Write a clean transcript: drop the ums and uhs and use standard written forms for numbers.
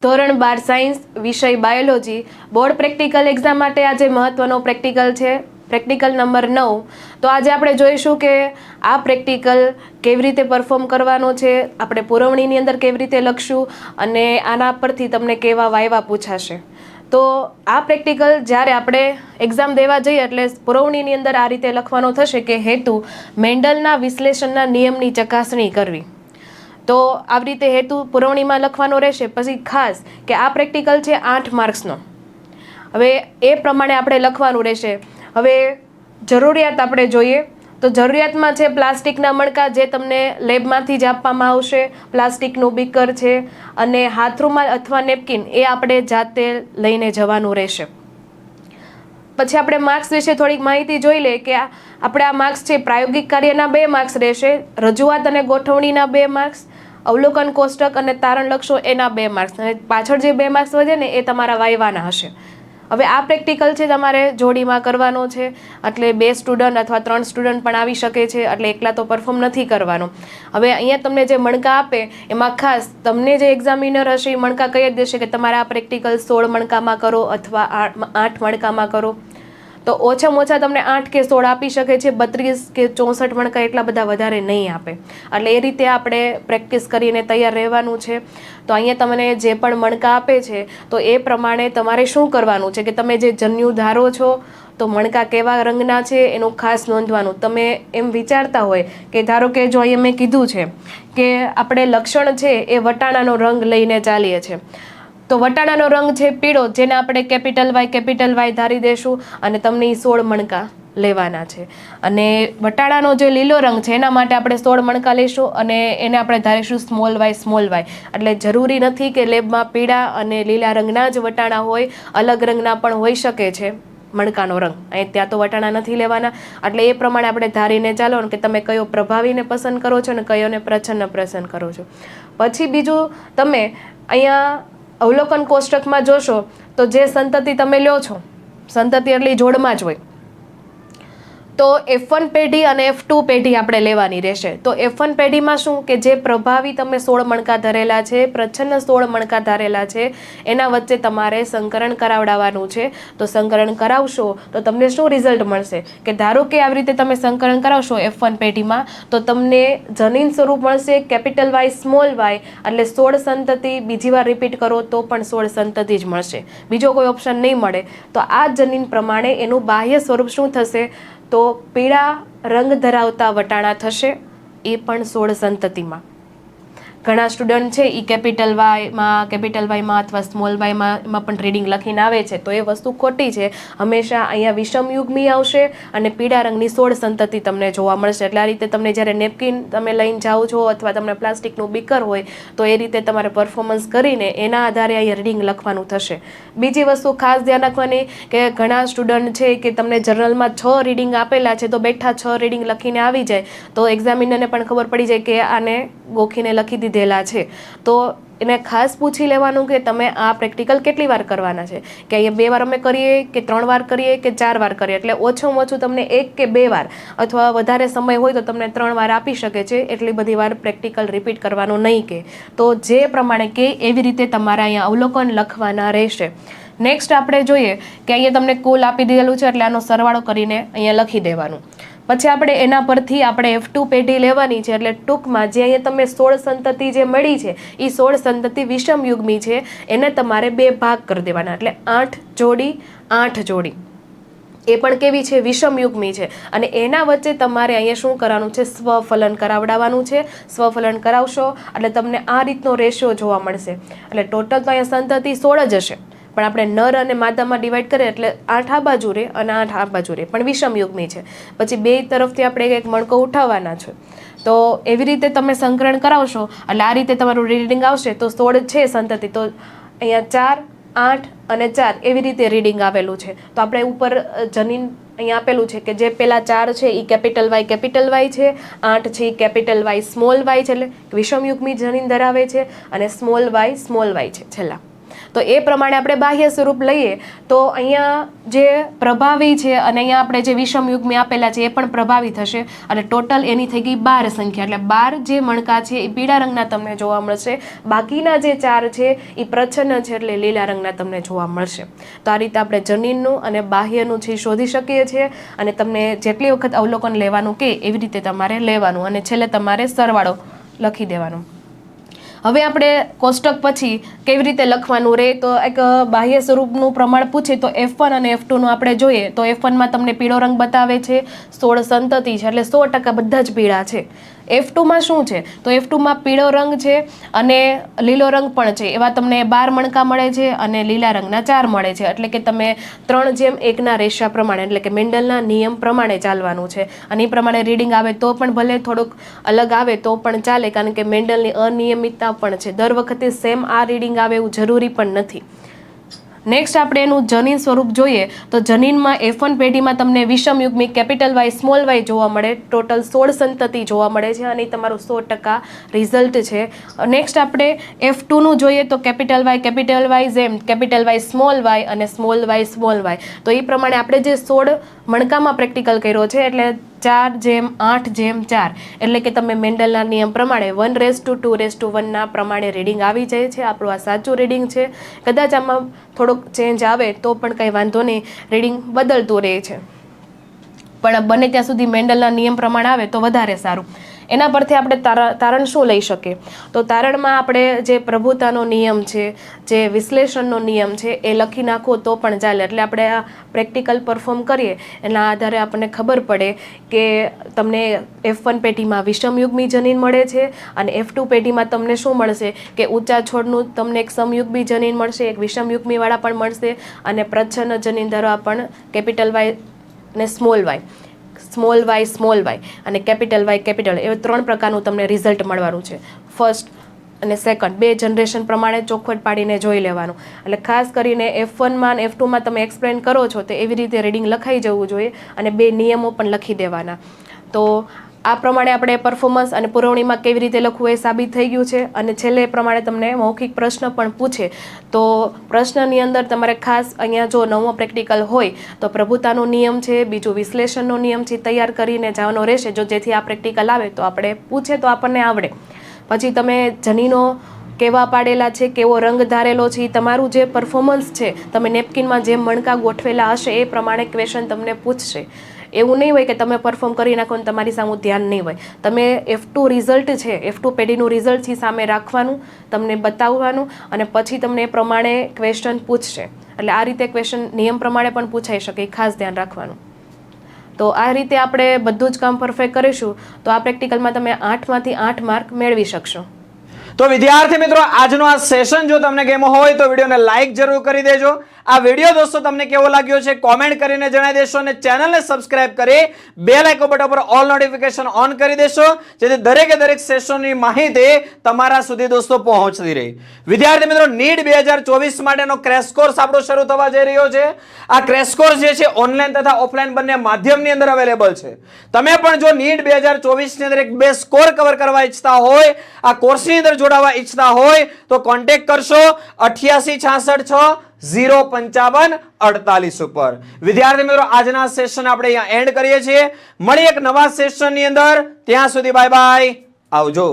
ધોરણ 12 સાયન્સ વિષય biology board practical exam માટે આજે મહત્વનો પ્રેક્ટિકલ છે, પ્રેક્ટિકલ નંબર 9। તો આજે આપણે જોઈશું કે આ પ્રેક્ટિકલ કેવી રીતે પરફોર્મ કરવાનો છે, આપણે પુરવણીની અંદર કેવી રીતે લખશું અને આના પરથી તમને કેવા વાયવા પૂછાશે। તો આ પ્રેક્ટિકલ જ્યારે આપણે એક્ઝામ દેવા જઈએ એટલે પુરવણીની અંદર આ રીતે લખવાનો થશે કે હેતુ મેન્ડલના વિશ્લેષણના નિયમની ચકાસણી કરવી। તો આવી રીતે હેતુ પુરવણીમાં લખવાનો રહેશે। પછી ખાસ કે આ પ્રેક્ટિકલ છે 8 માર્ક્સનો, હવે એ પ્રમાણે આપણે લખવાનું રહેશે। હવે જરૂરિયાત આપણે જોઈએ તો જરૂરિયાતમાં છે પ્લાસ્ટિકના મણકા જે તમને લેબમાંથી જ આપવામાં આવશે, પ્લાસ્ટિકનું બીકર છે અને હાથરૂમાલ અથવા નેપકિન એ આપણે જાતે લઈને જવાનું રહેશે। પછી આપણે માર્ક્સ વિશે થોડીક માહિતી જોઈ લે કે આપણે આ માર્ક્સ છે પ્રાયોગિક કાર્યના 2 માર્ક્સ રહેશે, રજૂઆત અને ગોઠવણીના 2 માર્ક્સ, અવલોકન કોષ્ટક અને તારણ લખશો એના 2 માર્ક્સ, અને પાછળ જે 2 માર્ક્સ વધે ને એ તમારા વાયવાના હશે। હવે આ પ્રેક્ટિકલ છે તમારે જોડીમાં કરવાનો છે, એટલે 2 સ્ટુડન્ટ અથવા 3 સ્ટુડન્ટ પણ આવી શકે છે, એટલે એકલા તો પરફોર્મ નથી કરવાનો। હવે અહીંયા તમને જે મણકા આપે એમાં ખાસ તમને જે એક્ઝામિનર હશે એ મણકા કહી જ દેશે કે તમારે આ પ્રેક્ટિકલ 16 મણકામાં કરો અથવા 8 મણકામાં કરો। તો ઓછામાં ઓછા તમને 8 કે 16 આપી શકે છે, 32 કે 64 મણકા એટલા બધા વધારે નહીં આપે, એટલે એ રીતે આપણે પ્રેક્ટિસ કરીને તૈયાર રહેવાનું છે। તો અહીંયા તમને જે પણ મણકા આપે છે તો એ પ્રમાણે તમારે શું કરવાનું છે કે તમે જે જન્યુ ધારો છો તો મણકા કેવા રંગના છે એનું ખાસ નોંધવાનું। તમે એમ વિચારતા હોય કે ધારો કે જો અહીંયા મેં કીધું છે કે આપણે લક્ષણ છે એ વટાણાનો રંગ લઈને ચાલીએ છીએ, તો વટાણાનો રંગ છે પીળો, જેને આપણે કેપિટલ વાય ધારી દેશું અને તમને 16 મણકા લેવાના છે। અને વટાણાનો જે લીલો રંગ છે એના માટે આપણે 16 મણકા લઈશું અને એને આપણે ધારીશું સ્મોલ વાય। એટલે જરૂરી નથી કે લેબમાં પીળા અને લીલા રંગના જ વટાણા હોય, અલગ રંગના પણ હોઈ શકે છે મણકાનો રંગ, અહીં ત્યાં તો વટાણા નથી લેવાના। એટલે એ પ્રમાણે આપણે ધારીને ચાલો કે તમે કયો પ્રભાવીને પસંદ કરો છો અને કયોને પ્રચ્છન્ન પસંદ કરો છો। પછી બીજું તમે અહીંયા અવલોકન કોષ્ટકમાં જોશો તો જે સંતતિ તમે લ્યો છો, સંતતિ એટલે જોડમાં જ હોય, તો F1 પેઢી અને F2 પેઢી આપણે લેવાની રહેશે। તો F1 પેઢીમાં શું કે જે પ્રભાવી તમે 16 મણકા ધરેલા છે, પ્રચ્છન્ન 16 મણકા ધરેલા છે, એના વચ્ચે તમારે સંકરણ કરાવડાવવાનું છે। તો સંકરણ કરાવશો તો તમને શું રિઝલ્ટ મળશે કે ધારો કે આવી રીતે તમે સંકરણ કરાવશો F1 પેઢીમાં તો તમને જનીન સ્વરૂપ મળશે કેપિટલ વાય સ્મોલ વાય, એટલે 16 સંતતિ બીજી વાર રિપીટ કરો તો પણ 16 સંતતિ જ મળશે, બીજો કોઈ ઓપ્શન નહીં મળે। તો આ જનીન પ્રમાણે એનું બાહ્ય સ્વરૂપ શું થશે તો પીળા રંગ ધરાવતા વટાણા થશે, એ પણ 16 સંતતિમાં। ઘણા સ્ટુડન્ટ છે એ કેપિટલ વાયમાં અથવા સ્મોલ વાયમાં એમાં પણ રીડિંગ લખીને આવે છે, તો એ વસ્તુ ખોટી છે। હંમેશા અહીંયા વિષમ યુગ્મી આવશે અને પીળા રંગની 16 સંતતિ તમને જોવા મળશે। એટલે આ રીતે તમને જ્યારે નેપકિન તમે લઈને જાઓ છો અથવા તમને પ્લાસ્ટિકનું બીકર હોય તો એ રીતે તમારે પરફોર્મન્સ કરીને એના આધારે અહીંયા રીડિંગ લખવાનું થશે। બીજી વસ્તુ ખાસ ધ્યાન રાખવાની કે ઘણા સ્ટુડન્ટ છે કે તમને જનરલમાં 6 રીડિંગ આપેલા છે તો બેઠા 6 રીડિંગ લખીને આવી જાય, તો એક્ઝામિનરને પણ ખબર પડી જાય કે આને ગોખીને લખી દીધેલા છે, તો એને ખાસ પૂછી લેવાનું કે તમે આ પ્રેક્ટિકલ કેટલી વાર કરવાના છે, કે અહીંયા 2 વાર અમે કરીએ કે 3 વાર કરીએ કે 4 વાર કરીએ। એટલે ઓછું તમને 1 કે 2 વાર અથવા વધારે સમય હોય તો તમને 3 વાર આપી શકે છે, એટલી બધી વાર પ્રેક્ટિકલ રિપીટ કરવાનું નહીં કે, તો જે પ્રમાણે કે એવી રીતે તમારે અહીંયા અવલોકન લખવાના રહેશે। નેક્સ્ટ આપણે જોઈએ કે અહીંયા તમને કુલ આપી દીધેલું છે એટલે આનો સરવાળો કરીને અહીંયા લખી દેવાનું। પછી આપણે એના પરથી આપણે F2 પેઢી લેવાની છે, એટલે ટૂંકમાં જે અહીંયા તમે 16 સંતતિ જે મળી છે એ 16 સંતતિ વિષમ યુગ્મી છે, એને તમારે 2 ભાગ કરી દેવાના, એટલે 8 જોડી 8 જોડી એ પણ કેવી છે વિષમ યુગ્મી છે, અને એના વચ્ચે તમારે અહીંયા શું કરવાનું છે સ્વફલન કરાવડાવવાનું છે। સ્વફલન કરાવશો એટલે તમને આ રીતનો રેશિયો જોવા મળશે, એટલે ટોટલ તો અહીંયા સંતતિ 16 જ હશે પણ આપણે નર અને માદામાં ડિવાઈડ કરીએ એટલે 8 આ બાજુ રહે અને 8 આ બાજુ રહે, પણ વિષમ યુગ્મી છે। પછી 2 તરફથી આપણે એક મણકો ઉઠાવવાના છે, તો એવી રીતે તમે સંકરણ કરાવશો એટલે આ રીતે તમારું રીડિંગ આવશે। તો 16 છે સંતતિ, તો અહીંયા 4 8 અને 4 એવી રીતે રીડિંગ આવેલું છે। તો આપણે ઉપર જનીન અહીંયા આપેલું છે કે જે પેલા 4 છે એ કેપિટલ વાય છે, 8 છે એ કેપિટલ વાય સ્મોલ વાય છે, એટલે વિષમ યુગ્મી જનીન ધરાવે છે, અને સ્મોલ વાય છે છેલ્લા। તો એ પ્રમાણે આપણે બાહ્ય સ્વરૂપ લઈએ તો અહીંયા જે પ્રભાવી છે અને અહીંયા આપણે જે વિષમ યુગ્મી આપેલા છે એ પણ પ્રભાવી થશે અને ટોટલ એની થઈ ગઈ 12 સંખ્યા. એટલે 12 જે મણકા છે એ પીળા રંગના તમને જોવા મળશે, બાકીના જે 4 છે એ પ્રચ્છન્ન છે એટલે લીલા રંગના તમને જોવા મળશે. તો આ રીતે આપણે જનીનનું અને બાહ્યનું છે શોધી શકીએ છીએ અને તમને જેટલી વખત અવલોકન લેવાનું કે એવી રીતે તમારે લેવાનું અને છેલ્લે તમારે સરવાળો લખી દેવાનો. હવે આપણે કોષ્ટક પછી કેવી રીતે લખવાનું રહે તો એક બાહ્ય સ્વરૂપનું પ્રમાણ પૂછે તો F1 અને F2નું આપણે જોઈએ તો F1માં તમને પીળો રંગ બતાવે છે, 16 સંતતિ છે એટલે 100% બધા જ પીળા છે. F2માં શું છે તો F2માં પીળો રંગ છે અને લીલો રંગ પણ છે, એવા તમને 12 મણકા મળે છે અને લીલા રંગના 4 મળે છે. એટલે કે તમે 3:1 રેશિયો પ્રમાણે એટલે કે મેન્ડલના નિયમ પ્રમાણે ચાલવાનું છે અને એ પ્રમાણે રીડિંગ આવે તો પણ ભલે થોડુંક અલગ આવે તો પણ ચાલે, કારણ કે મેન્ડલની અનિયમિતતા પણ છે. દર વખતે સેમ આ રીડિંગ આવે એવું જરૂરી પણ નથી. નેક્સ્ટ આપણે એનું જનીન સ્વરૂપ જોઈએ તો જનીનમાં F1 પેઢીમાં તમને વિષમ યુગ્મી કેપિટલ વાય સ્મોલ વાય જોવા મળે, ટોટલ 16 સંતતિ જોવા મળે છે અને તમારું 100% રિઝલ્ટ છે. નેક્સ્ટ આપણે F2નું જોઈએ તો કેપિટલ વાય જેમ કેપિટલ વાય સ્મોલ વાય અને સ્મોલ વાય. તો એ પ્રમાણે આપણે જે 16 મણકામાં પ્રેક્ટિકલ કર્યો છે એટલે 4:8:4 એટલે કે તમે મેન્ડલના નિયમ પ્રમાણે 1:2:1 પ્રમાણે રીડિંગ આવી જાય છે. આપણું આ સાચું રીડિંગ છે. કદાચ આમાં થોડોક ચેન્જ આવે તો પણ કંઈ વાંધો નહીં, રીડિંગ બદલતું રહે છે, પણ બને ત્યાં સુધી મેન્ડલના નિયમ પ્રમાણે આવે તો વધારે સારું. એના પરથી આપણે તારણ શું લઈ શકીએ તો તારણમાં આપણે જે પ્રભુતાનો નિયમ છે, જે વિશ્લેષણનો નિયમ છે એ લખી નાખો તો પણ ચાલે. એટલે આપણે આ પ્રેક્ટિકલ પરફોર્મ કરીએ એના આધારે આપણને ખબર પડે કે તમને F1 પેઢીમાં વિષમ યુગ્મી જનીન મળે છે અને F2 પેઢીમાં તમને શું મળશે કે ઊંચા છોડનું તમને એક સમયુગ્મી જનીન મળશે, એક વિષમ યુગ્મીવાળા પણ મળશે અને પ્રચ્છન્ન જનીન ધરાવવા પણ કેપિટલ વાય ને સ્મોલ વાય અને કેપિટલ એવા 3 પ્રકારનું તમને રિઝલ્ટ મળવાનું છે. ફર્સ્ટ અને સેકન્ડ 2 જનરેશન પ્રમાણે ચોખવટ પાડીને જોઈ લેવાનું. એટલે ખાસ કરીને F1માં અને F2માં તમે એક્સપ્લેન કરો છો તો એવી રીતે રીડિંગ લખાઈ જવું જોઈએ અને 2 નિયમો પણ લખી દેવાના. તો આ પ્રમાણે આપણે પરફોર્મન્સ અને પુરવણીમાં કેવી રીતે લખવું એ સાબિત થઈ ગયું છે. અને છેલ્લે એ પ્રમાણે તમને મૌખિક પ્રશ્ન પણ પૂછે તો પ્રશ્નની અંદર તમારે ખાસ અહીંયા જો નવો પ્રેક્ટિકલ હોય તો પ્રભુતાનો નિયમ છે, બીજું વિશ્લેષણનો નિયમ છે તૈયાર કરીને જવાનો રહેશે. જો જેથી આ પ્રેક્ટિકલ આવે તો આપણે પૂછે તો આપણને આવડે. પછી તમે જનીનો કેવા પાડેલા છે, કેવો રંગ ધારેલો છે, તમારું જે પરફોર્મન્સ છે, તમે નેપકિનમાં જે મણકા ગોઠવેલા હશે એ પ્રમાણે ક્વેશ્ચન તમને પૂછશે. એવું નહીં હોય કે તમે પરફોર્મ કરી નાખો ને તમારી સામે ધ્યાન નહીં હોય. તમે F2 રિઝલ્ટ છે, F2 પેઢીનું રિઝલ્ટ છે સામે રાખવાનું, તમને બતાવવાનું અને પછી તમને એ પ્રમાણે ક્વેશ્ચન પૂછશે. એટલે આ રીતે ક્વેશ્ચન નિયમ પ્રમાણે પણ પૂછાઈ શકે, ખાસ ધ્યાન રાખવાનું. તો આ રીતે આપણે બધું જ કામ પરફેક્ટ કરીશું તો આ પ્રેક્ટિકલમાં તમે 8માંથી 8 માર્ક મેળવી શકશો. તો વિદ્યાર્થી મિત્રો, આજનો આ સેશન જો તમને ગમ્યો હોય તો વિડીયોને લાઈક જરૂર કરી દેજો. આ વિડીયો દોસ્તો તમને કેવો લાગ્યો છે કોમેન્ટ કરીને જણાવી દેશો અને ચેનલને સબસ્ક્રાઇબ કરી બેલ આઇકોન બટન પર ઓલ નોટિફિકેશન ઓન કરી દેશો, જેથી દરેક સેશનની માહિતી તમારા સુધી દોસ્તો પહોંચતી રહે. વિદ્યાર્થી મિત્રો, નીટ 2024 માટેનો ક્રેશ કોર્સ આપણો શરૂ થવા જઈ રહ્યો છે. આ ક્રેશ કોર્સ જે છે ઓનલાઈન તથા ઓફલાઈન બંને માધ્યમની અંદર અવેલેબલ છે. તમે પણ જો નીટ 2024 ની અંદર એક 2 સ્કોર કવર કરવા ઈચ્છતા હોય, આ કોર્સની અંદર જોડાવા ઈચ્છતા હોય તો કોન્ટેક્ટ કરશો 8866605548 ઉપર. વિદ્યાર્થી મિત્રો, આજના સેશન આપણે અહીંયા એન્ડ કરીએ છીએ. મળી એક નવા સેશનની અંદર. ત્યાં સુધી બાય બાય, આવજો.